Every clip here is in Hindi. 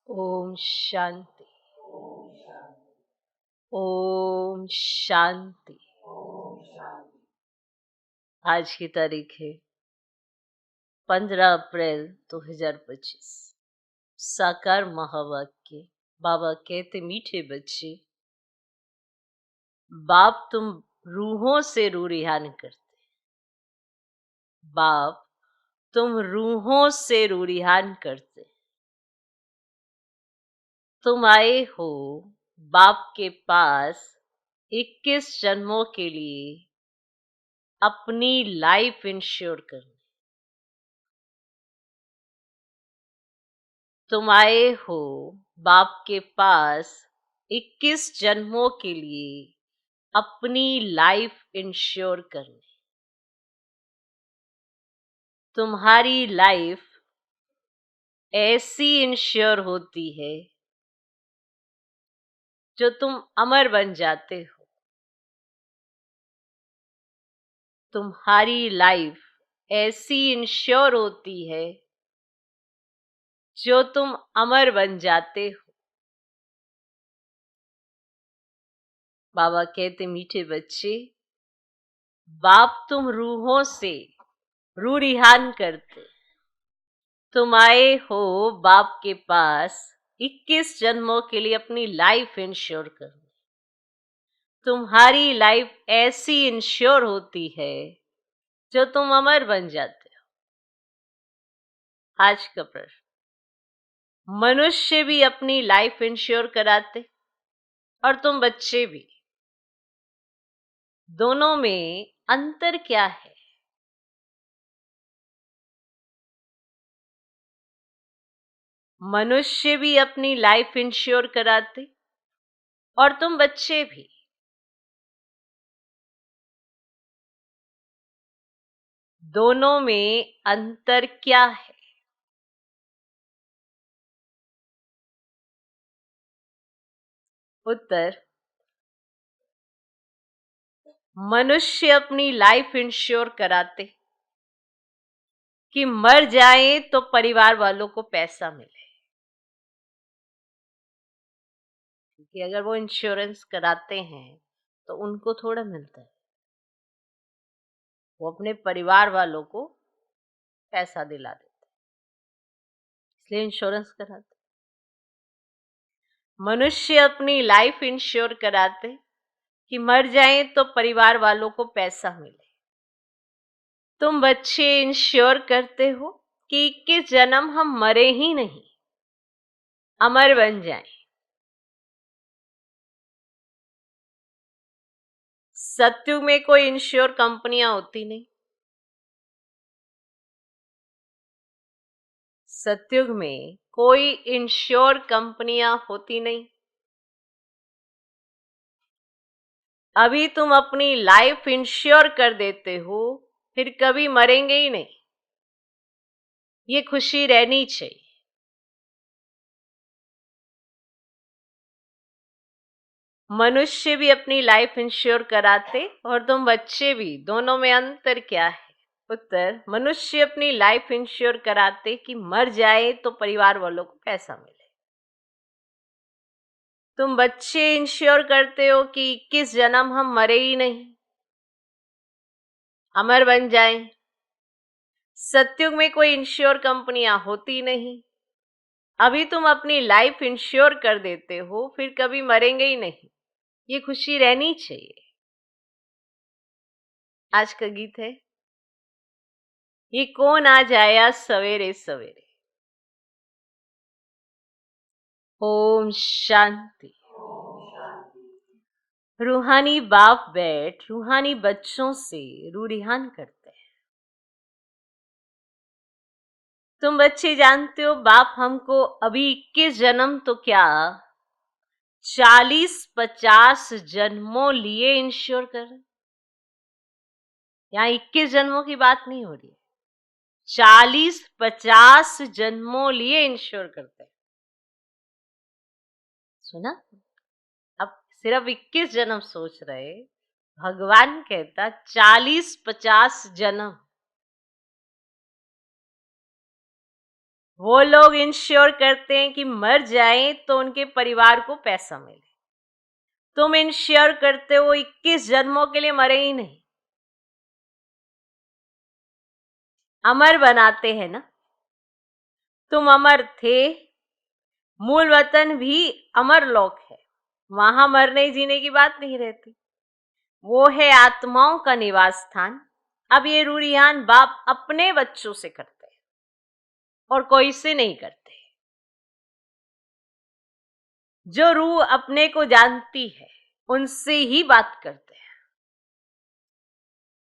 ओम शांति। ओम शांति। आज की तारीख है 15 अप्रैल 2025। साकार महावाक्य। बाबा कहते, मीठे बच्चे, बाप तुम रूहों से रूह रिहान करते। बाप तुम रूहों से रूह रिहान करते। तुम आए हो बाप के पास 21 जन्मों के लिए अपनी लाइफ इंश्योर करने। तुम आए हो बाप के पास 21 जन्मों के लिए अपनी लाइफ इंश्योर करने। तुम्हारी लाइफ ऐसी इंश्योर होती है जो तुम अमर बन जाते हो। तुम्हारी लाइफ ऐसी इंश्योर होती है जो तुम अमर बन जाते हो। बाबा कहते, मीठे बच्चे, बाप तुम रूहों से रूह रिहान करते। तुम आए हो बाप के पास 21 जन्मों के लिए अपनी लाइफ इंश्योर करने। तुम्हारी लाइफ ऐसी इंश्योर होती है जो तुम अमर बन जाते हो। आज का प्रश्न, मनुष्य भी अपनी लाइफ इंश्योर कराते और तुम बच्चे भी, दोनों में अंतर क्या है? मनुष्य भी अपनी लाइफ इंश्योर कराते और तुम बच्चे भी, दोनों में अंतर क्या है? उत्तर, मनुष्य अपनी लाइफ इंश्योर कराते कि मर जाए तो परिवार वालों को पैसा मिले। क्योंकि अगर वो इंश्योरेंस कराते हैं तो उनको थोड़ा मिलता है, वो अपने परिवार वालों को पैसा दिला देते, इसलिए इंश्योरेंस कराते। मनुष्य अपनी लाइफ इंश्योर कराते कि मर जाए तो परिवार वालों को पैसा मिले। तुम बच्चे इंश्योर करते हो कि 21 जन्म हम मरे ही नहीं, अमर बन जाएं। सत्युग में कोई इंश्योर कंपनियां होती नहीं। सत्युग में कोई इंश्योर कंपनियां होती नहीं। अभी तुम अपनी लाइफ इंश्योर कर देते हो, फिर कभी मरेंगे ही नहीं, ये खुशी रहनी चाहिए। मनुष्य भी अपनी लाइफ इंश्योर कराते और तुम बच्चे भी, दोनों में अंतर क्या है? उत्तर, मनुष्य अपनी लाइफ इंश्योर कराते कि मर जाए तो परिवार वालों को पैसा मिले। तुम बच्चे इंश्योर करते हो कि 21 जन्म हम मरे ही नहीं, अमर बन जाएं। सत्युग में कोई इंश्योर कंपनियां होती नहीं। अभी तुम अपनी लाइफ इंश्योर कर देते हो, फिर कभी मरेंगे ही नहीं, ये खुशी रहनी चाहिए। आज का गीत है, ये कौन आ जाया सवेरे सवेरे। ओम शांति। रूहानी बाप बैठ रूहानी बच्चों से रूह रिहान करते हैं। तुम बच्चे जानते हो, बाप हमको अभी 21 जन्म तो क्या 40-50 जन्मों लिए इंश्योर कर रहे। यहाँ 21 जन्मों की बात नहीं हो रही है, 40-50 जन्मों लिए इंश्योर करते हैं। सुना? अब सिर्फ 21 जन्म सोच रहे, भगवान कहता 40-50 जन्म। वो लोग इंश्योर करते हैं कि मर जाएं तो उनके परिवार को पैसा मिले। तुम इंश्योर करते हो 21 जन्मों के लिए मरे ही नहीं। अमर बनाते हैं ना। तुम अमर थे। मूल वतन भी अमर लोक है, वहां मरने जीने की बात नहीं रहती। वो है आत्माओं का निवास स्थान। अब ये रूरियान बाप अपने बच्चों से करते हैं और कोई से नहीं करते। जो रूह अपने को जानती है उनसे ही बात करते हैं।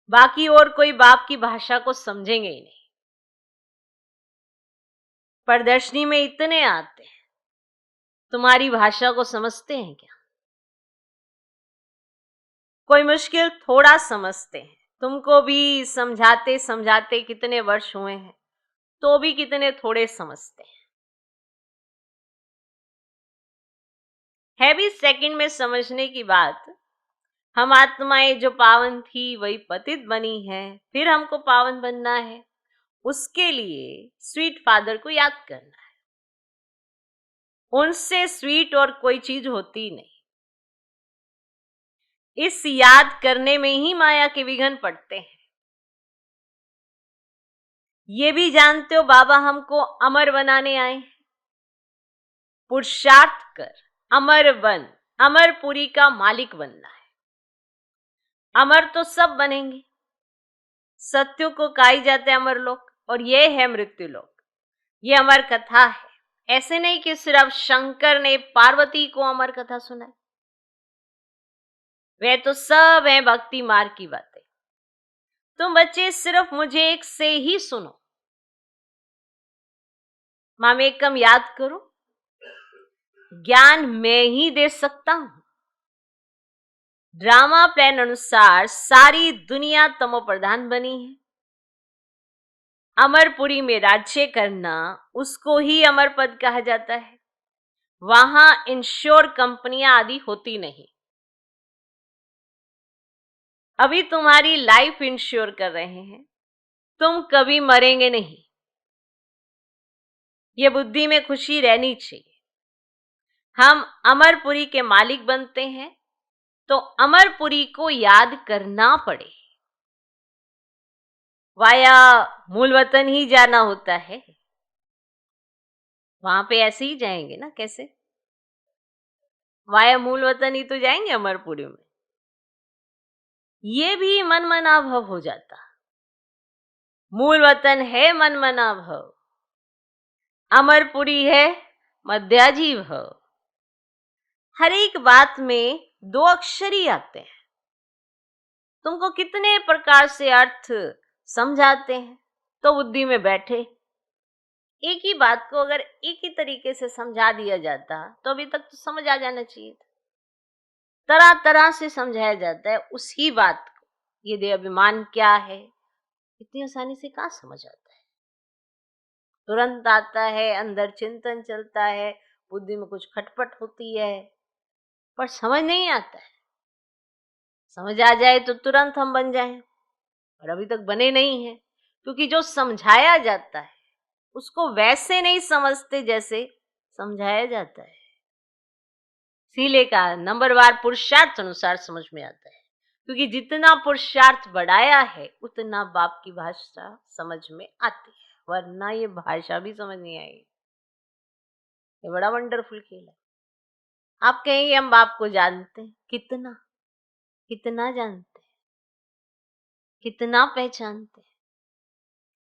बाकी और कोई बाप की भाषा को समझेंगे ही नहीं। प्रदर्शनी में इतने आते हैं, तुम्हारी भाषा को समझते हैं क्या? कोई मुश्किल थोड़ा समझते हैं। तुमको भी समझाते समझाते कितने वर्ष हुए हैं, तो भी कितने थोड़े समझते हैं। है भी सेकंड में समझने की बात। हम आत्माएं जो पावन थी वही पतित बनी है, फिर हमको पावन बनना है। उसके लिए स्वीट फादर को याद करना है। उनसे स्वीट और कोई चीज होती नहीं। इस याद करने में ही माया के विघ्न पड़ते हैं। ये भी जानते हो बाबा हमको अमर बनाने आए हैं। पुरुषार्थ कर अमर बन, अमरपुरी का मालिक बनना है। अमर तो सब बनेंगे। सत्यों को कहा जाते हैं अमर लोक, और ये है मृत्यु लोक। ये अमर कथा है। ऐसे नहीं कि सिर्फ शंकर ने पार्वती को अमर कथा सुनाई। वे तो सब है भक्ति मार्ग की बातें। तुम बच्चे सिर्फ मुझे एक से ही सुनो। मामेकम याद करो, ज्ञान मैं ही दे सकता हूं। ड्रामा प्लान अनुसार सारी दुनिया तमो प्रधान बनी है। अमरपुरी में राज्य करना उसको ही अमर पद कहा जाता है। वहां इंश्योर कंपनियां आदि होती नहीं। अभी तुम्हारी लाइफ इंश्योर कर रहे हैं, तुम कभी मरेंगे नहीं। ये बुद्धि में खुशी रहनी चाहिए। हम अमरपुरी के मालिक बनते हैं तो अमरपुरी को याद करना पड़े। वाया मूल वतन ही जाना होता है। वहां पे ऐसे ही जाएंगे ना, कैसे? वाया मूल वतन ही तो जाएंगे अमरपुरी में। ये भी मन मना भव हो जाता। मूल वतन है मन मना भव, अमरपुरी है मध्याजी भव। हर एक बात में दो अक्षर ही आते हैं। तुमको कितने प्रकार से अर्थ समझाते हैं, तो बुद्धि में बैठे। एक ही बात को अगर एक ही तरीके से समझा दिया जाता तो अभी तक तो समझ आ जाना चाहिए था। तरह तरह से समझाया जाता है उसी बात को। ये देह अभिमान क्या है, इतनी आसानी से कहाँ समझ आता है। तुरंत आता है, अंदर चिंतन चलता है, बुद्धि में कुछ खटपट होती है, पर समझ नहीं आता है। समझ आ जाए तो तुरंत हम बन जाएं, और अभी तक बने नहीं हैं। क्योंकि जो समझाया जाता है उसको वैसे नहीं समझते जैसे समझाया जाता है। इसीलिए का नंबरवार पुरुषार्थ अनुसार समझ में आता है। क्योंकि जितना पुरुषार्थ बढ़ाया है उतना बाप की भाषा समझ में आती है, वरना ये भाषा भी समझ नहीं आएगी। ये बड़ा वंडरफुल खेल है। आप कहेंगे हम बाप को जानते हैं, कितना कितना जानते हैं, कितना पहचानते हैं।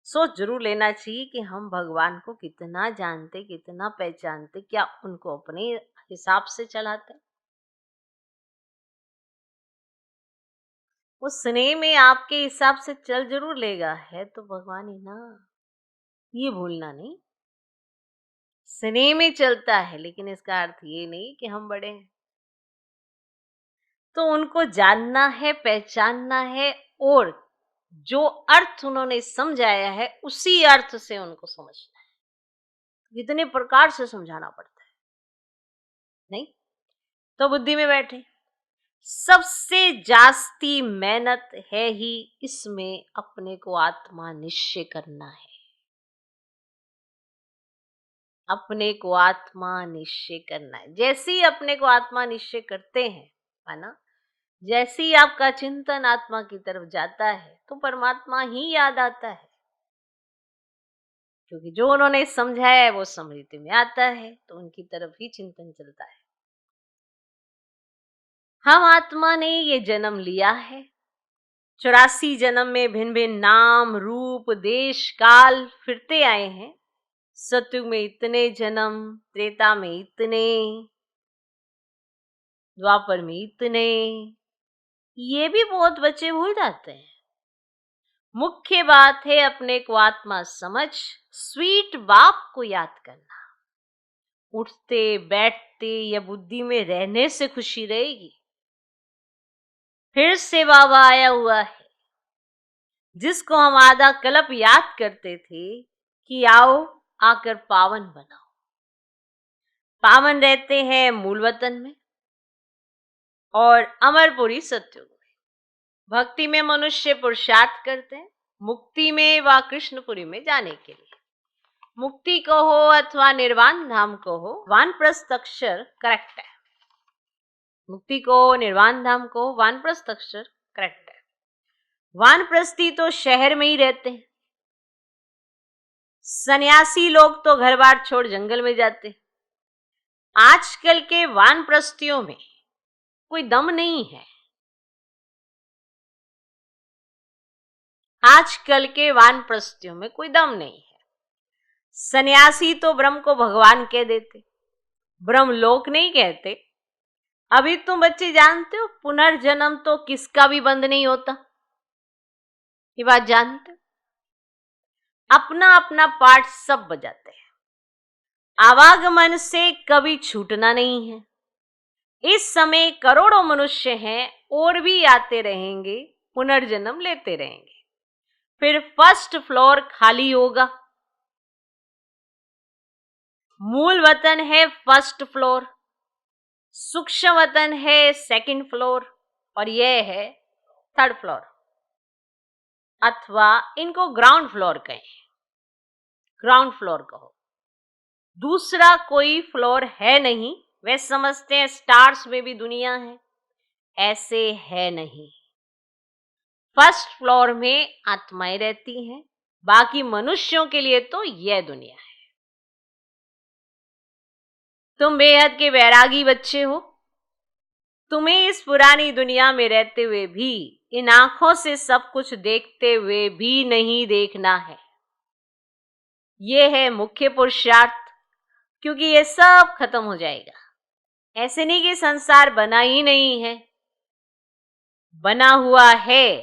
सोच जरूर लेना चाहिए कि हम भगवान को कितना जानते, कितना पहचानते, क्या उनको अपने हिसाब से चलाते। वो स्नेह में आपके हिसाब से चल जरूर लेगा, है तो भगवान ही ना, ये भूलना नहीं। स्नेह में चलता है, लेकिन इसका अर्थ ये नहीं कि हम बड़े हैं। तो उनको जानना है, पहचानना है, और जो अर्थ उन्होंने समझाया है उसी अर्थ से उनको समझना है। कितने प्रकार से समझाना पड़ता है, नहीं? तो बुद्धि में बैठे। सबसे जास्ती मेहनत है ही इसमें अपने को आत्मा निश्चय करना है। अपने को आत्मा निश्चय करना है। जैसे ही अपने को आत्मा निश्चय करते हैं, है ना, जैसे ही आपका चिंतन आत्मा की तरफ जाता है तो परमात्मा ही याद आता है, क्योंकि जो उन्होंने समझाया है वो स्मृति में आता है, तो उनकी तरफ ही चिंतन चलता है। हम आत्मा ने ये जन्म लिया है, 84 जन्म में भिन्न भिन्न नाम रूप देश काल फिरते आए हैं। सतयुग में इतने जन्म, त्रेता में इतने, द्वापर में इतने, ये भी बहुत बच्चे भूल जाते हैं। मुख्य बात है अपने को आत्मा समझ स्वीट बाप को याद करना। उठते बैठते या बुद्धि में रहने से खुशी रहेगी। फिर से बाबा आया हुआ है, जिसको हम आधा कल्प याद करते थे कि आओ आकर पावन बनाओ। पावन रहते हैं मूल वतन में और अमरपुरी सत्युग में। भक्ति में मनुष्य पुरुषार्थ करते हैं, मुक्ति में व कृष्णपुरी में जाने के लिए। मुक्ति को हो अथवा निर्वाण धाम को हो, वानप्रस्थ अक्षर करेक्ट है। मुक्ति को निर्वाण धाम को वानप्रस्थ अक्षर करेक्ट है। वानप्रस्थी तो शहर में ही रहते हैं, सन्यासी लोग तो घर बार छोड़ जंगल में जाते। आजकल के वानप्रस्थियों में कोई दम नहीं है। आजकल के वानप्रस्थियों में कोई दम नहीं है। सन्यासी तो ब्रह्म को भगवान कह देते, ब्रह्म लोक नहीं कहते। अभी तुम बच्चे जानते हो पुनर्जन्म तो किसका भी बंद नहीं होता, ये बात जानते हो? अपना अपना पार्ट सब बजाते हैं। आवागमन से कभी छूटना नहीं है। इस समय करोड़ों मनुष्य हैं और भी आते रहेंगे, पुनर्जन्म लेते रहेंगे। फिर फर्स्ट फ्लोर खाली होगा। मूल वतन है फर्स्ट फ्लोर, सूक्ष्म वतन है सेकंड फ्लोर और यह है थर्ड फ्लोर, अथवा इनको ग्राउंड फ्लोर कहें। ग्राउंड फ्लोर कहो, दूसरा कोई फ्लोर है नहीं। वे समझते हैं स्टार्स में भी दुनिया है, ऐसे है नहीं। फर्स्ट फ्लोर में आत्माएं रहती हैं, बाकी मनुष्यों के लिए तो यह दुनिया है। तुम बेहद के वैरागी बच्चे हो, तुम्हें इस पुरानी दुनिया में रहते हुए भी इन आंखों से सब कुछ देखते हुए भी नहीं देखना है। यह है मुख्य पुरुषार्थ, क्योंकि ये सब खत्म हो जाएगा। ऐसे नहीं कि संसार बना ही नहीं है, बना हुआ है,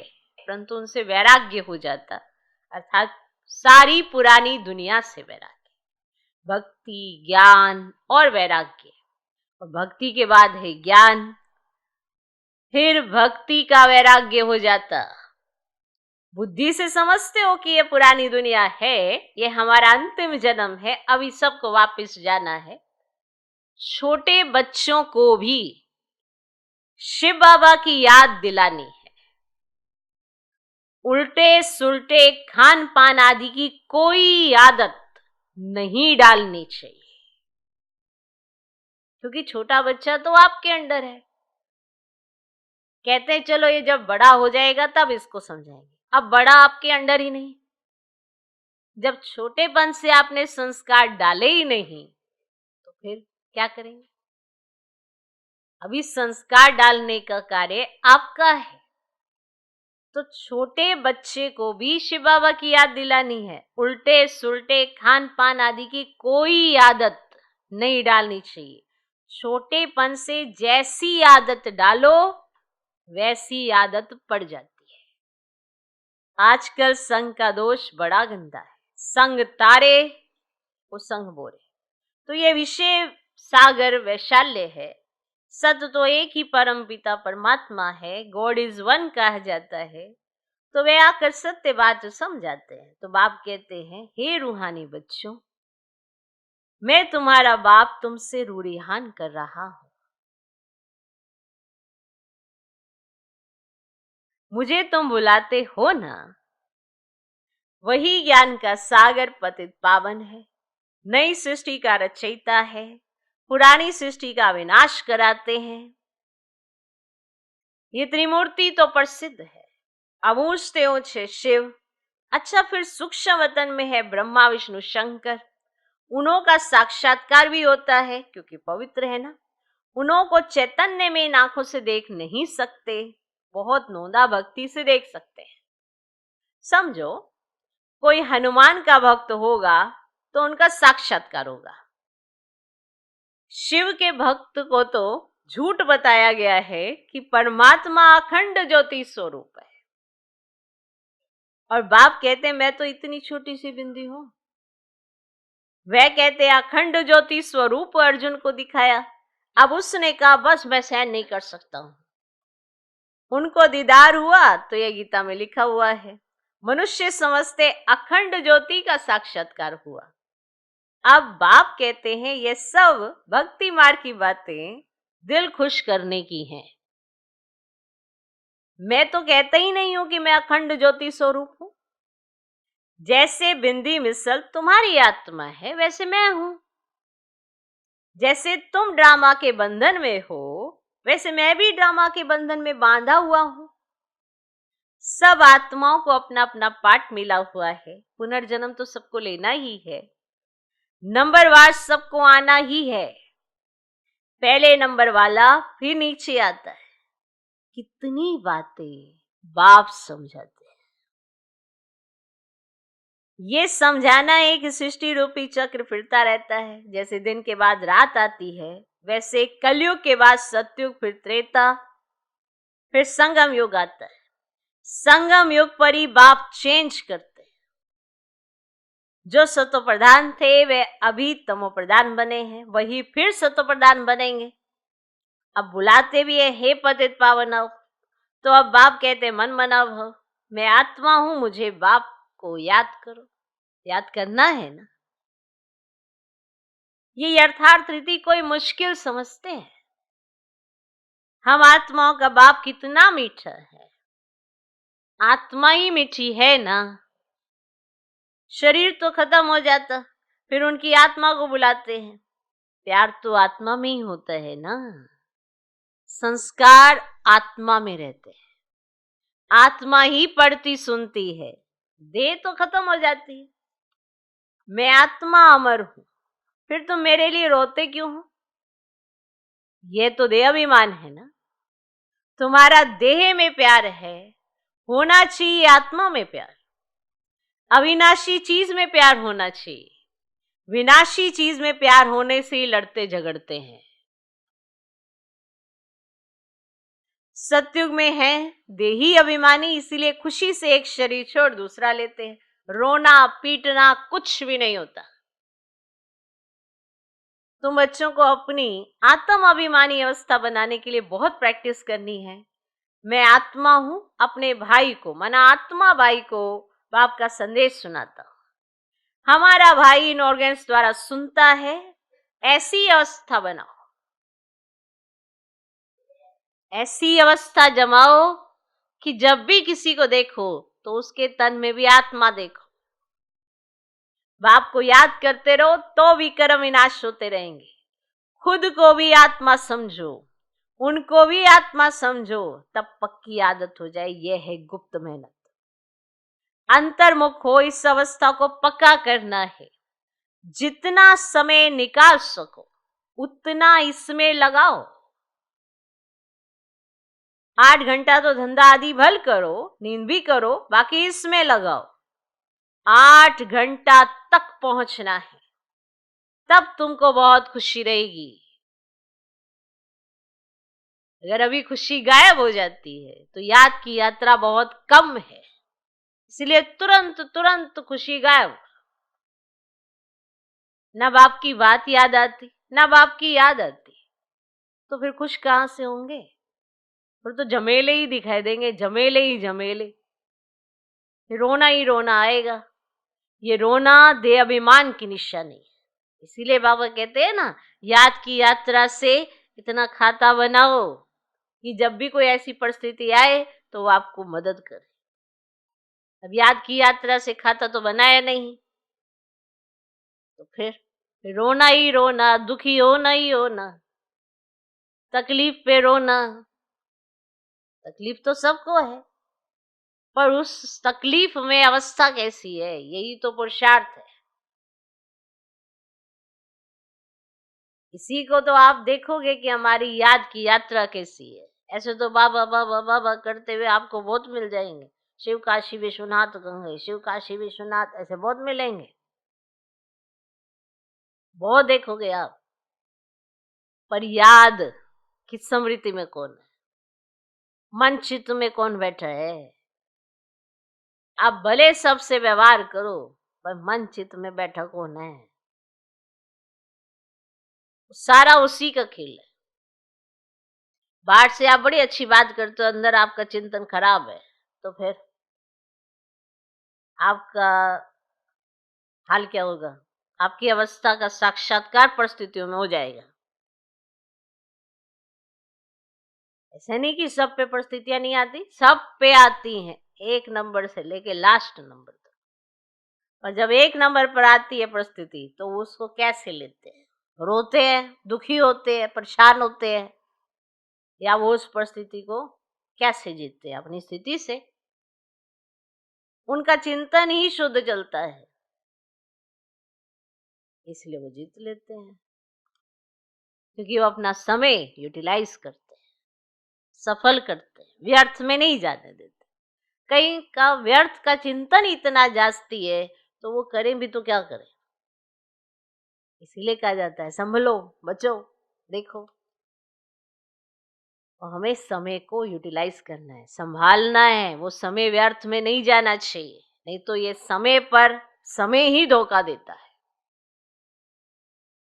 परंतु उनसे वैराग्य हो जाता, अर्थात सारी पुरानी दुनिया से वैराग्य। भक्ति ज्ञान और वैराग्य, और भक्ति के बाद है ज्ञान, फिर भक्ति का वैराग्य हो जाता। बुद्धि से समझते हो कि ये पुरानी दुनिया है, ये हमारा अंतिम जन्म है, अभी सबको वापस जाना है। छोटे बच्चों को भी शिव बाबा की याद दिलानी है। उल्टे सुलटे खान पान आदि की कोई आदत नहीं डालनी चाहिए, क्योंकि छोटा बच्चा तो आपके अंडर है। कहते हैं चलो ये जब बड़ा हो जाएगा तब इसको समझाएंगे, अब बड़ा आपके अंडर ही नहीं। जब छोटेपन से आपने संस्कार डाले ही नहीं तो फिर क्या करेंगे? अभी संस्कार डालने का कार्य आपका है। तो छोटे बच्चे को भी शिव बाबा की याद दिलानी है। उल्टे सुलटे खान पान आदि की कोई आदत नहीं डालनी चाहिए। छोटेपन से जैसी आदत डालो वैसी आदत पड़ जाती है। आजकल संग का दोष बड़ा गंदा है, संग तारे वो संग बोरे। तो ये विषय सागर वैशाल्य है। सत्य तो एक ही परम पिता परमात्मा है, गॉड इज वन कहा जाता है। तो वे आकर सत्य बात समझाते हैं। तो बाप कहते हैं, हे रूहानी बच्चों, मैं तुम्हारा बाप तुमसे रूढ़िहान कर रहा हूं। मुझे तुम बुलाते हो ना, वही ज्ञान का सागर पतित पावन है। नई सृष्टि का रचयिता है, पुरानी सृष्टि का विनाश कराते हैं। ये त्रिमूर्ति तो प्रसिद्ध है। अमूज तेओ छे शिव। अच्छा, फिर सूक्ष्म वतन में है ब्रह्मा विष्णु शंकर। उन्हों का साक्षात्कार भी होता है क्योंकि पवित्र है ना। उन्हों को चैतन्य में इन आंखों से देख नहीं सकते, बहुत नोंदा भक्ति से देख सकते हैं। समझो, कोई हनुमान का भक्त होगा तो उनका साक्षात्कार होगा। शिव के भक्त को तो झूठ बताया गया है कि परमात्मा अखंड ज्योति स्वरूप है, और बाप कहते हैं मैं तो इतनी छोटी सी बिंदी हूं। वह कहते अखंड ज्योति स्वरूप अर्जुन को दिखाया। अब उसने कहा बस मैं सहन नहीं कर सकता हूं। उनको दीदार हुआ तो यह गीता में लिखा हुआ है, मनुष्य समझते अखंड ज्योति का साक्षात्कार हुआ। अब बाप कहते हैं ये सब भक्ति मार्ग की बातें दिल खुश करने की हैं। मैं तो कहता ही नहीं हूं कि मैं अखंड ज्योति स्वरूप हूं। जैसे बिंदी मिसल तुम्हारी आत्मा है वैसे मैं हूं। जैसे तुम ड्रामा के बंधन में हो वैसे मैं भी ड्रामा के बंधन में बांधा हुआ हूं। सब आत्माओं को अपना अपना पाठ मिला हुआ है। पुनर्जन्म तो सबको लेना ही है, नंबरवार सबको आना ही है। पहले नंबर वाला फिर नीचे आता है। कितनी बातें बाप समझाते हैं। ये समझाना एक सृष्टि रूपी चक्र फिरता रहता है। जैसे दिन के बाद रात आती है वैसे कलयुग के बाद सतयुग, फिर त्रेता, फिर संगम युग आता है। संगम युग पर ही बाप चेंज करते हैं। जो सतो प्रधान थे वे अभी तमो प्रधान बने हैं, वही फिर सतो प्रधान बनेंगे। अब बुलाते भी है हे पतित पावनव, तो अब बाप कहते मन मनाव हो, मैं आत्मा हूं, मुझे बाप को याद करो। याद करना है ना। ये यथार्थ रीति कोई मुश्किल समझते हैं। हम आत्माओं का बाप कितना मीठा है। आत्मा ही मीठी है ना। शरीर तो खत्म हो जाता, फिर उनकी आत्मा को बुलाते हैं। प्यार तो आत्मा में ही होता है ना। संस्कार आत्मा में रहते हैं। आत्मा ही पढ़ती सुनती है, देह तो खत्म हो जाती है। मैं आत्मा अमर हूं, फिर तुम मेरे लिए रोते क्यों हो? ये तो देह अभिमान है ना। तुम्हारा देह में प्यार है, होना चाहिए आत्मा में प्यार। अविनाशी चीज में प्यार होना चाहिए। विनाशी चीज में प्यार होने से ही लड़ते झगड़ते हैं। सतयुग में है देही अभिमानी, इसीलिए खुशी से एक शरीर छोड़ दूसरा लेते हैं। रोना पीटना कुछ भी नहीं होता। तुम बच्चों को अपनी आत्म अभिमानी अवस्था बनाने के लिए बहुत प्रैक्टिस करनी है। मैं आत्मा हूं, अपने भाई को माना आत्मा भाई को बाप का संदेश सुनाता हूं। हमारा भाई इन ऑर्गन्स द्वारा सुनता है। ऐसी अवस्था बनाओ, ऐसी अवस्था जमाओ कि जब भी किसी को देखो तो उसके तन में भी आत्मा देखो। बाप को याद करते रहो तो भी कर्म विनाश होते रहेंगे। खुद को भी आत्मा समझो, उनको भी आत्मा समझो, तब पक्की आदत हो जाए। यह है गुप्त मेहनत। अंतर्मुख हो, इस अवस्था को पक्का करना है। जितना समय निकाल सको उतना इसमें लगाओ। 8 घंटा तो धंधा आदि भल करो, नींद भी करो, बाकी इसमें लगाओ। 8 घंटा तक पहुंचना है, तब तुमको बहुत खुशी रहेगी। अगर अभी खुशी गायब हो जाती है तो याद की यात्रा बहुत कम है। इसलिए तुरंत तुरंत खुशी गायब। ना बाप की बात याद आती, ना बाप की याद आती, तो फिर खुश कहां से होंगे? फिर तो झमेले ही दिखाई देंगे, झमेले ही झमेले। रोना ही रोना आएगा। ये रोना देह अभिमान की निशानी है। इसीलिए बाबा कहते हैं ना, याद की यात्रा से इतना खाता बनाओ कि जब भी कोई ऐसी परिस्थिति आए तो वो आपको मदद करे। अब याद की यात्रा से खाता तो बनाया नहीं, तो फिर रोना ही रोना, दुखी होना ही होना, तकलीफ पे रोना। तकलीफ तो सबको है, पर उस तकलीफ में अवस्था कैसी है, यही तो पुरुषार्थ है। इसी को तो आप देखोगे कि हमारी याद की यात्रा कैसी है। ऐसे तो बाबा बाबा बाबा करते हुए आपको बहुत मिल जाएंगे, शिव काशी विश्वनाथ गंगे, शिव काशी विश्वनाथ, ऐसे बहुत मिलेंगे, बहुत देखोगे आप। पर याद की स्मृति में कौन है? मन चित्त में कौन बैठा है? आप भले सबसे व्यवहार करो, पर मन चित्त में बैठा कौन है? सारा उसी का खेल है। बाहर से आप बड़ी अच्छी बात करते हो, अंदर आपका चिंतन खराब है, तो फिर आपका हाल क्या होगा? आपकी अवस्था का साक्षात्कार परिस्थितियों में हो जाएगा। ऐसा नहीं कि सब पे परिस्थितियां नहीं आती, सब पे आती हैं, एक नंबर से लेके लास्ट नंबर तक। और जब एक नंबर पर आती है परिस्थिति, तो उसको कैसे लेते हैं? रोते हैं, दुखी होते हैं, परेशान होते हैं, या वो उस परिस्थिति को कैसे जीतते हैं? अपनी स्थिति से। उनका चिंतन ही शुद्ध चलता है, इसलिए वो जीत लेते हैं, क्योंकि वो अपना समय यूटिलाइज करते हैं, सफल करते हैं, व्यर्थ में नहीं जाने देते। कहीं का व्यर्थ का चिंतन इतना जास्ती है, तो वो करें भी तो क्या करें। इसीलिए कहा जाता है संभलो, बचो, देखो। और हमें समय को यूटिलाइज करना है, संभालना है, वो समय व्यर्थ में नहीं जाना चाहिए, नहीं तो ये समय पर समय ही धोखा देता है,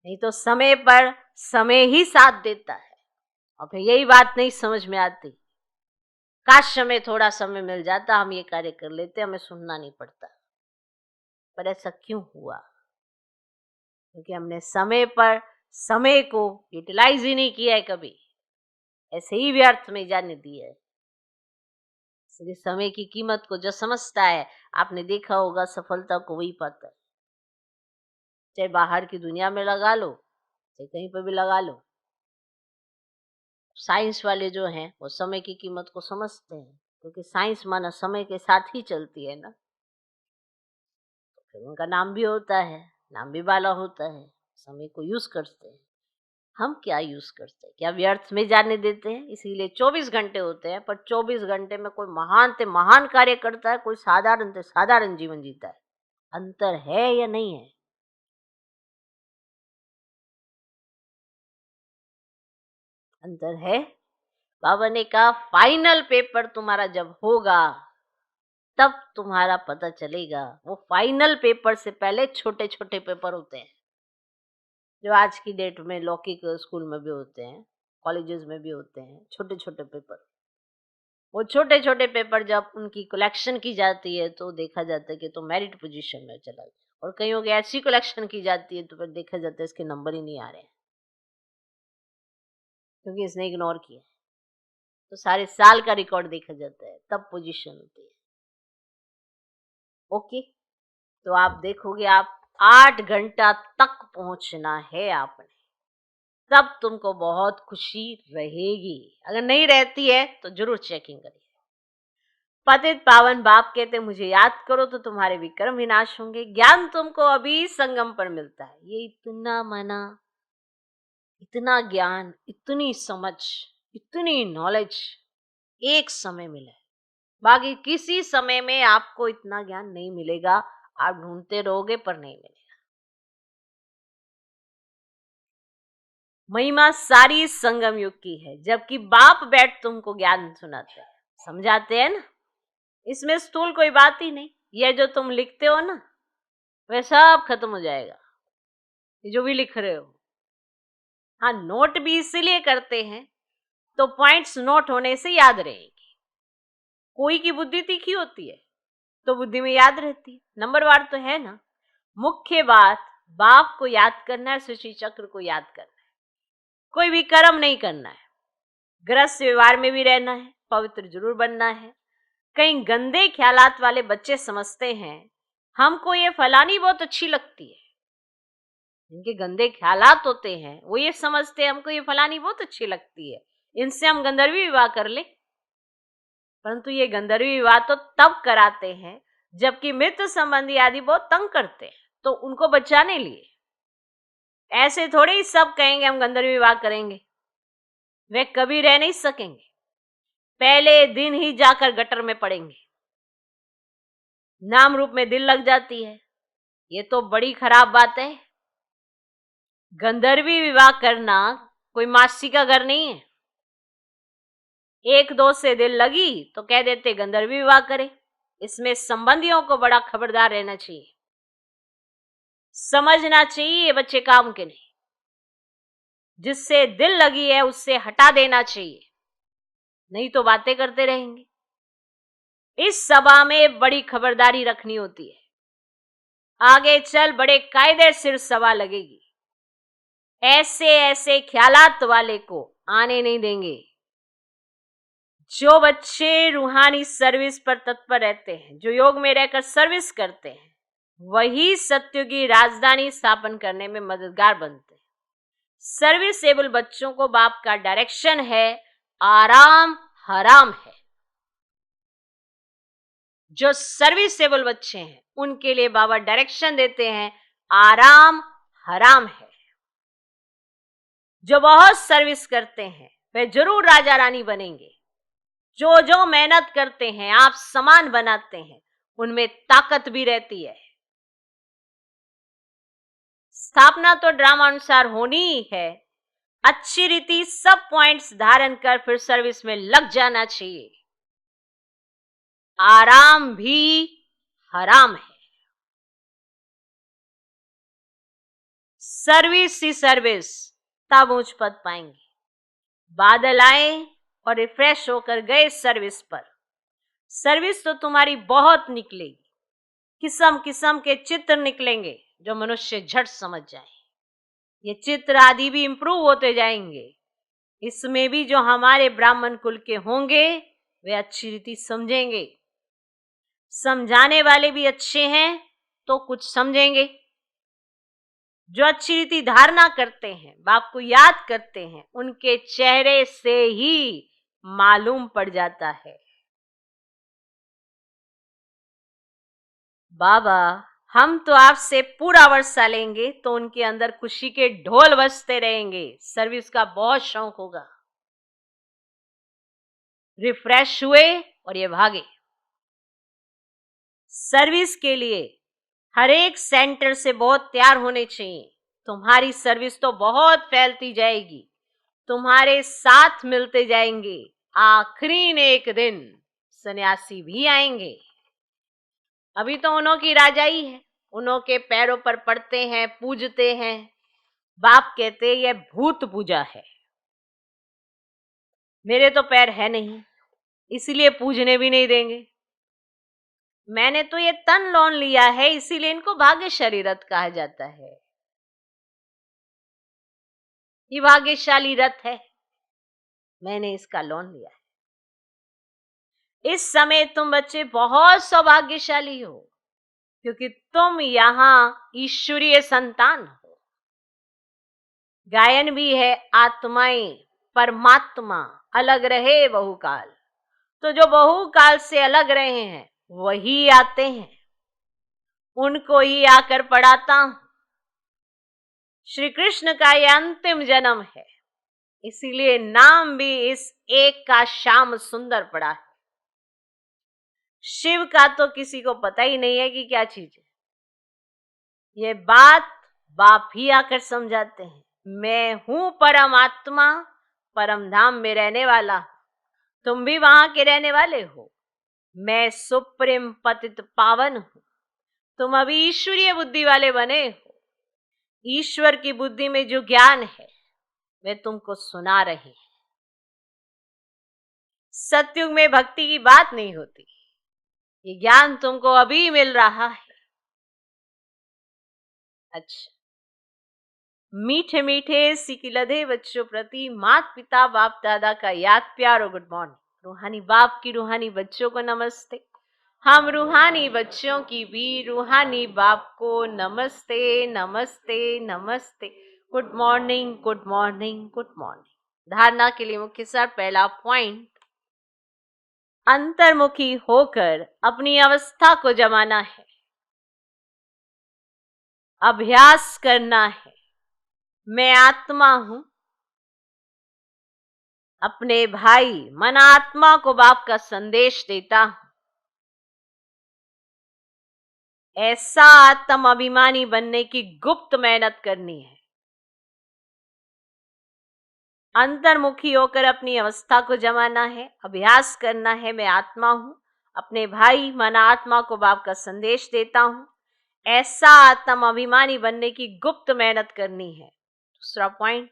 नहीं तो समय पर समय ही साथ देता है। और फिर यही बात नहीं समझ में आती, काश हमें थोड़ा समय मिल जाता, हम ये कार्य कर लेते, हमें सुनना नहीं पड़ता। पर ऐसा क्यों हुआ? क्योंकि हमने समय पर समय को यूटिलाइज ही नहीं किया है कभी, ऐसे ही व्यर्थ में जाने दिया है। इसलिए समय की कीमत को जो समझता है, आपने देखा होगा, सफलता को वही पाता है। चाहे बाहर की दुनिया में लगा लो, चाहे कहीं पर भी लगा लो। साइंस वाले जो हैं वो समय की कीमत को समझते हैं, क्योंकि साइंस माना समय के साथ ही चलती है ना, तो फिर उनका नाम भी होता है, नाम भी वाला होता है, समय को यूज करते हैं। हम क्या यूज करते हैं? क्या व्यर्थ में जाने देते हैं? इसीलिए 24 घंटे होते हैं, पर 24 घंटे में कोई महान से महान कार्य करता है, कोई साधारण से साधारण जीवन जीता है। अंतर है या नहीं है? अंतर है। बाबा ने कहा फाइनल पेपर तुम्हारा जब होगा, तब तुम्हारा पता चलेगा। वो फाइनल पेपर से पहले छोटे छोटे पेपर होते हैं, जो आज की डेट में लौकिक स्कूल में भी होते हैं, कॉलेजेस में भी होते हैं, छोटे छोटे पेपर। वो छोटे छोटे पेपर जब उनकी कलेक्शन की जाती है, तो देखा जाता है कि तो मेरिट पोजीशन में चला गया, और कईयों की ऐसी कलेक्शन की जाती है तो फिर देखा जाता है इसके नंबर ही नहीं आ रहे हैं, क्योंकि इसने इग्नोर किया। तो सारे साल का रिकॉर्ड देखा जाता है, तब पोजीशन होती है। ओके, तो आप देखोगे, आप 8 घंटा तक पहुंचना है आपने, तब तुमको बहुत खुशी रहेगी। अगर नहीं रहती है तो जरूर चेकिंग करिए। पतित पावन बाप कहते मुझे याद करो तो तुम्हारे विक्रम विनाश होंगे। ज्ञान तुमको अभी संगम पर मिलता है। ये इतना मना, इतना ज्ञान, इतनी समझ, इतनी नॉलेज एक समय मिला है, बाकी किसी समय में आपको इतना ज्ञान नहीं मिलेगा। आप ढूंढते रहोगे पर नहीं मिलेगा। महिमा सारी संगम युग की है, जबकि बाप बैठ तुमको ज्ञान सुनाते हैं, समझाते हैं ना। इसमें स्थूल कोई बात ही नहीं। ये जो तुम लिखते हो ना, वह सब खत्म हो जाएगा, ये जो भी लिख रहे हो। हाँ, नोट भी इसीलिए करते हैं तो पॉइंट्स नोट होने से याद रहेगी। कोई की बुद्धि तीखी होती है तो बुद्धि में याद रहती है, नंबरवार तो है ना। मुख्य बात बाप को याद करना है, सृष्टि चक्र को याद करना है, कोई भी कर्म नहीं करना है। गृहस्थ व्यवहार में भी रहना है, पवित्र जरूर बनना है। कई गंदे ख्यालात वाले बच्चे समझते हैं हमको ये फलानी बहुत अच्छी लगती है, जिनके गंदे ख्यालात होते हैं वो ये समझते हैं हमको ये फलानी बहुत अच्छी लगती है, इनसे हम गंधर्वी विवाह कर ले। परंतु ये गंधर्वी विवाह तो तब कराते हैं जबकि मृत संबंधी आदि बहुत तंग करते हैं, तो उनको बचाने लिए। ऐसे थोड़े ही सब कहेंगे हम गंधर्वी विवाह करेंगे, वे कभी रह नहीं सकेंगे, पहले दिन ही जाकर गटर में पड़ेंगे। नाम रूप में दिल लग जाती है, ये तो बड़ी खराब बात है। गंधर्वी विवाह करना कोई मासी का घर नहीं है। एक दो से दिल लगी तो कह देते गंधर्वी विवाह करे। इसमें संबंधियों को बड़ा खबरदार रहना चाहिए, समझना चाहिए ये बच्चे काम के नहीं। जिससे दिल लगी है उससे हटा देना चाहिए, नहीं तो बातें करते रहेंगे। इस सभा में बड़ी खबरदारी रखनी होती है, आगे चल बड़े कायदे सिर सभा लगेगी। ऐसे ऐसे ख्यालात वाले को आने नहीं देंगे। जो बच्चे रूहानी सर्विस पर तत्पर रहते हैं, जो योग में रहकर सर्विस करते हैं, वही सत्य की राजधानी स्थापन करने में मददगार बनते हैं। सर्विसेबल बच्चों को बाप का डायरेक्शन है, आराम हराम है। जो सर्विसेबल बच्चे हैं उनके लिए बाबा डायरेक्शन देते हैं, आराम हराम है। जो बहुत सर्विस करते हैं वे जरूर राजा रानी बनेंगे। जो जो मेहनत करते हैं, आप समान बनाते हैं, उनमें ताकत भी रहती है। स्थापना तो ड्रामा अनुसार होनी ही है। अच्छी रीति सब पॉइंट्स धारण कर फिर सर्विस में लग जाना चाहिए। आराम भी हराम है। सर्विस ही सर्विस, तब ऊंच पद पाएंगे। बादल आए और रिफ्रेश होकर गए सर्विस पर। सर्विस तो तुम्हारी बहुत निकलेगी, किस्म किस्म के चित्र निकलेंगे जो मनुष्य झट समझ जाए। ये चित्र आदि भी इंप्रूव होते जाएंगे। इसमें भी जो हमारे ब्राह्मण कुल के होंगे वे अच्छी रीति समझेंगे। समझाने वाले भी अच्छे हैं तो कुछ समझेंगे। जो अच्छी रीति धारणा करते हैं, बाप को याद करते हैं, उनके चेहरे से ही मालूम पड़ जाता है। बाबा हम तो आपसे पूरा वर्षा लेंगे तो उनके अंदर खुशी के ढोल बजते रहेंगे। सर्विस का बहुत शौक होगा। रिफ्रेश हुए और ये भागे। सर्विस के लिए हर एक सेंटर से बहुत तैयार होने चाहिए। तुम्हारी सर्विस तो बहुत फैलती जाएगी, तुम्हारे साथ मिलते जाएंगे। आखिरी ने एक दिन सन्यासी भी आएंगे। अभी तो उन्हों की राजाई है, उन्हों के पैरों पर पड़ते हैं, पूजते हैं। बाप कहते यह भूत पूजा है। मेरे तो पैर है नहीं, इसीलिए पूजने भी नहीं देंगे। मैंने तो ये तन लोन लिया है, इसीलिए इनको भाग्यशाली रथ कहा जाता है। ये भाग्यशाली रथ है, मैंने इसका लोन लिया है। इस समय तुम बच्चे बहुत सौभाग्यशाली हो, क्योंकि तुम यहां ईश्वरीय संतान हो। गायन भी है, आत्माएं परमात्मा अलग रहे बहुकाल। तो जो बहुकाल से अलग रहे हैं वही आते हैं, उनको ही आकर पढ़ाता हूं। श्री कृष्ण का यह अंतिम जन्म है, इसीलिए नाम भी इस एक का श्याम सुंदर पड़ा है। शिव का तो किसी को पता ही नहीं है कि क्या चीज है। ये बात बाप ही आकर समझाते हैं। मैं हूं परमात्मा, परम धाम में रहने वाला, तुम भी वहां के रहने वाले हो। मैं सुप्रीम पतित पावन हूं, तुम अभी ईश्वरीय बुद्धि वाले बने हो। ईश्वर की बुद्धि में जो ज्ञान है वे तुमको सुना रहे हैं। सतयुग में भक्ति की बात नहीं होती, ये ज्ञान तुमको अभी मिल रहा है। अच्छा, मीठे मीठे सिकिलधे बच्चों प्रति माता पिता बाप दादा का याद प्यार और गुड मॉर्निंग। रूहानी बाप की रूहानी बच्चों को नमस्ते। हम रूहानी बच्चों की भी रूहानी बाप को नमस्ते नमस्ते नमस्ते। Good morning good morning good morning. धारणा के लिए मुख्य सार, पहला पॉइंट, अंतर्मुखी होकर अपनी अवस्था को जमाना है, अभ्यास करना है। मैं आत्मा हूं, अपने भाई मन आत्मा को बाप का संदेश देता हूं। ऐसा आत्म अभिमानी बनने की गुप्त मेहनत करनी है। अंतर्मुखी होकर अपनी अवस्था को जमाना है, अभ्यास करना है। मैं आत्मा हूं, अपने भाई मन आत्मा को बाप का संदेश देता हूं। ऐसा आत्म अभिमानी बनने की गुप्त मेहनत करनी है। दूसरा पॉइंट,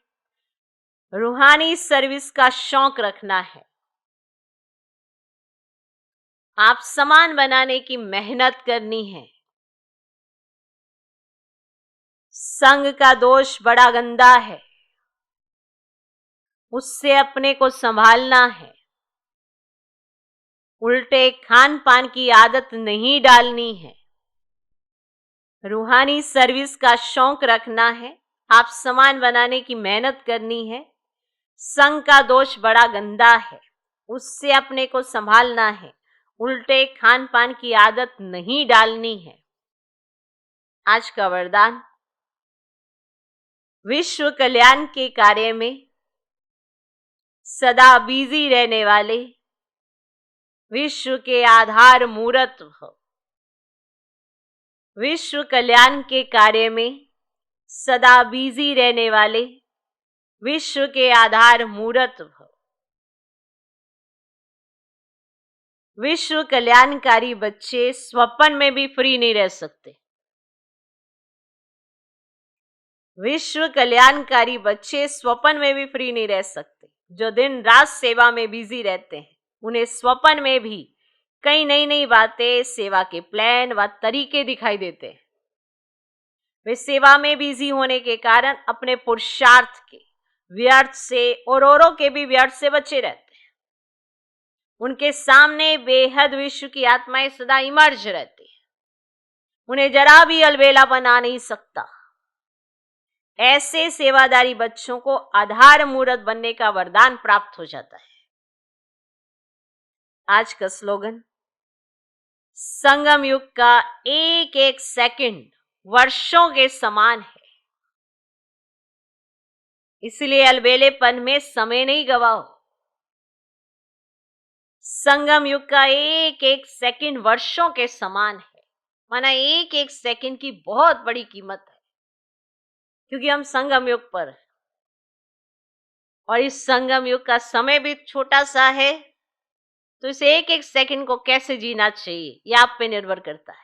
रूहानी सर्विस का शौक रखना है। आप समान बनाने की मेहनत करनी है। संग का दोष बड़ा गंदा है, उससे अपने को संभालना है। उल्टे खान पान की आदत नहीं डालनी है। रूहानी सर्विस का शौक रखना है। आप समान बनाने की मेहनत करनी है। संग का दोष बड़ा गंदा है, उससे अपने को संभालना है। उल्टे खान पान की आदत नहीं डालनी है। आज का वरदान, विश्व कल्याण के कार्य में सदा बिजी रहने वाले विश्व के आधार मूर्त हो। विश्व कल्याण के कार्य में सदा बिजी रहने वाले विश्व के आधार मूर्त हो। विश्व कल्याणकारी बच्चे स्वप्न में भी फ्री नहीं रह सकते। विश्व कल्याणकारी बच्चे स्वप्न में भी फ्री नहीं रह सकते। जो दिन रात सेवा में बिजी रहते हैं, उन्हें स्वप्न में भी कई नई नई बातें, सेवा के प्लान व तरीके दिखाई देते हैं। वे सेवा में बिजी होने के कारण अपने पुरुषार्थ के व्यर्थ से और औरों के भी व्यर्थ से बचे रहते हैं। उनके सामने बेहद विश्व की आत्माएं सदा इमर्ज रहती है, उन्हें जरा भी अलबेला बना नहीं सकता। ऐसे सेवादारी बच्चों को आधार मूर्त बनने का वरदान प्राप्त हो जाता है। आज का स्लोगन, संगम युग का एक एक सेकंड वर्षों के समान है, इसलिए अलबेलेपन में समय नहीं गवाओ। संगम युग का एक एक सेकंड वर्षों के समान है, माना एक एक सेकंड की बहुत बड़ी कीमत है, क्योंकि हम संगम युग पर हैं। और इस संगम युग का समय भी छोटा सा है, तो इस एक एक सेकंड को कैसे जीना चाहिए, यह आप पे निर्भर करता है।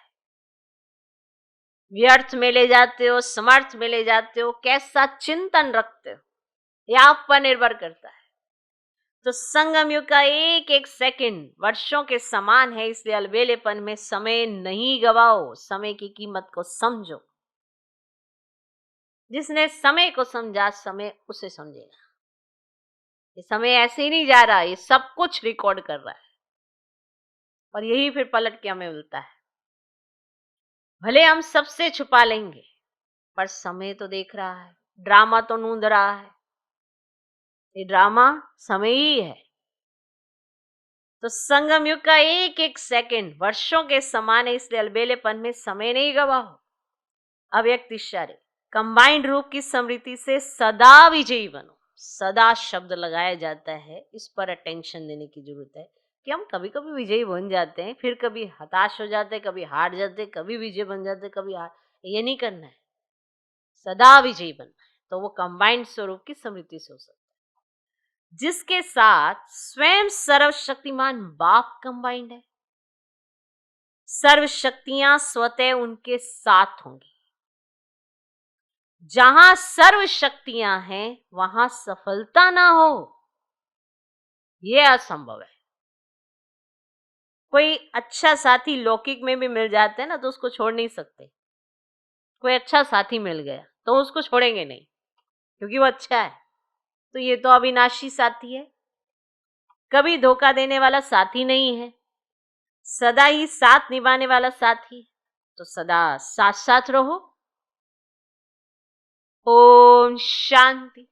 व्यर्थ में ले जाते हो, समर्थ में ले जाते हो, कैसा चिंतन रखते हो, यह आप पर निर्भर करता है। तो संगम युग का एक एक सेकंड वर्षों के समान है, इसलिए अलबेलेपन में समय नहीं गवाओ, समय की कीमत को समझो। जिसने समय को समझा, समय उसे समझेगा। ये समय ऐसे ही नहीं जा रहा, ये सब कुछ रिकॉर्ड कर रहा है, और यही फिर पलट के हमें मिलता है। भले हम सबसे छुपा लेंगे, पर समय तो देख रहा है, ड्रामा तो नूंद रहा है। ये ड्रामा समय ही है। तो संगम युग का एक एक सेकंड वर्षों के समान है, इसलिए अलबेलेपन में समय नहीं गवाओ। अव्यक्त इशारे, कंबाइंड रूप की स्मृति से सदा विजयी बनो। सदा शब्द लगाया जाता है, इस पर अटेंशन देने की जरूरत है कि हम कभी कभी विजयी बन जाते हैं, फिर कभी हताश हो जाते हैं, कभी हार जाते हैं, कभी विजय बन जाते हैं, कभी हार। ये नहीं करना है, सदा विजयी बनना है। तो वो कंबाइंड स्वरूप की स्मृति से हो सकता है, जिसके साथ स्वयं सर्वशक्तिमान बाप कंबाइंड है। सर्व शक्तियां स्वतः उनके साथ होंगी। जहां सर्व शक्तियां हैं, वहां सफलता ना हो, यह असंभव है। कोई अच्छा साथी लौकिक में भी मिल जाते हैं ना, तो उसको छोड़ नहीं सकते। कोई अच्छा साथी मिल गया तो उसको छोड़ेंगे नहीं, क्योंकि वो अच्छा है। तो ये तो अविनाशी साथी है, कभी धोखा देने वाला साथी नहीं है। सदा ही साथ निभाने वाला साथी, तो सदा साथ साथ रहो। ओम शांति।